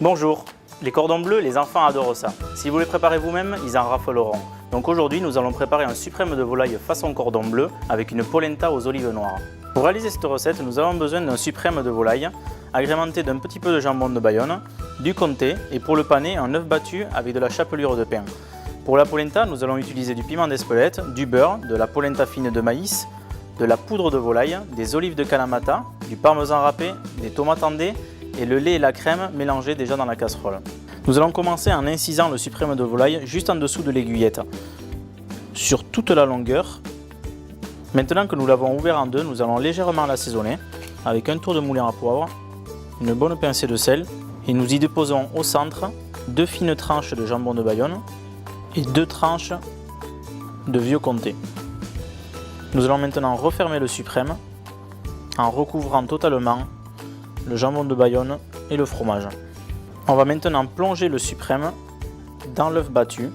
Bonjour, les cordons bleus, les enfants adorent ça. Si vous les préparez vous-même, ils en raffoleront. Donc aujourd'hui, nous allons préparer un suprême de volaille façon cordon bleu avec une polenta aux olives noires. Pour réaliser cette recette, nous avons besoin d'un suprême de volaille agrémenté d'un petit peu de jambon de Bayonne, du comté et pour le paner, un œuf battu avec de la chapelure de pain. Pour la polenta, nous allons utiliser du piment d'Espelette, du beurre, de la polenta fine de maïs, de la poudre de volaille, des olives de Kalamata, du parmesan râpé, des tomates en dés et le lait et la crème mélangés déjà dans la casserole. Nous allons commencer en incisant le suprême de volaille juste en dessous de l'aiguillette, sur toute la longueur. Maintenant que nous l'avons ouvert en deux, nous allons légèrement l'assaisonner avec un tour de moulin à poivre, une bonne pincée de sel et nous y déposons au centre 2 fines tranches de jambon de Bayonne et 2 tranches de vieux comté. Nous allons maintenant refermer le suprême en recouvrant totalement le jambon de Bayonne et le fromage. On va maintenant plonger le suprême dans l'œuf battu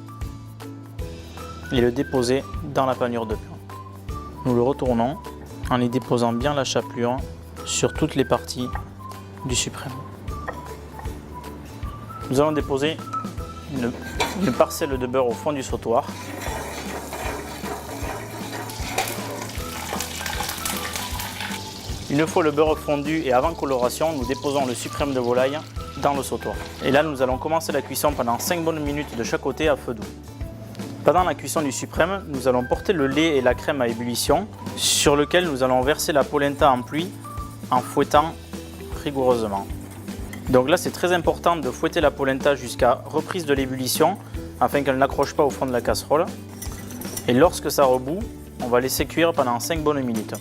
et le déposer dans la panure de pain. Nous le retournons en y déposant bien la chapelure sur toutes les parties du suprême. Nous allons déposer une parcelle de beurre au fond du sautoir. Une fois le beurre fondu et avant coloration, nous déposons le suprême de volaille dans le sautoir. Et là, nous allons commencer la cuisson pendant 5 bonnes minutes de chaque côté à feu doux. Pendant la cuisson du suprême, nous allons porter le lait et la crème à ébullition, sur lequel nous allons verser la polenta en pluie en fouettant rigoureusement. Donc là, c'est très important de fouetter la polenta jusqu'à reprise de l'ébullition afin qu'elle n'accroche pas au fond de la casserole. Et lorsque ça rebout, on va laisser cuire pendant 5 bonnes minutes.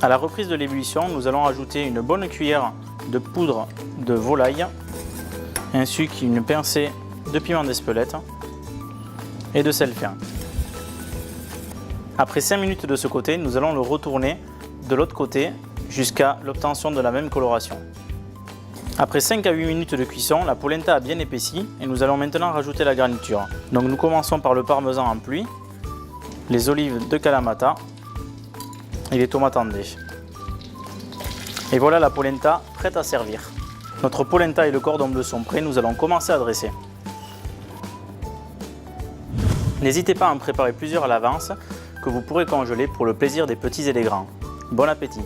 À la reprise de l'ébullition, nous allons ajouter une bonne cuillère de poudre de volaille, ainsi qu'une pincée de piment d'Espelette et de sel fin. Après 5 minutes de ce côté, nous allons le retourner de l'autre côté jusqu'à l'obtention de la même coloration. Après 5 à 8 minutes de cuisson, la polenta a bien épaissi et nous allons maintenant rajouter la garniture. Donc nous commençons par le parmesan en pluie, les olives de Kalamata et les tomates en dés. Et voilà la polenta prête à servir. Notre polenta et le cordon bleu sont prêts, nous allons commencer à dresser. N'hésitez pas à en préparer plusieurs à l'avance que vous pourrez congeler pour le plaisir des petits et des grands. Bon appétit!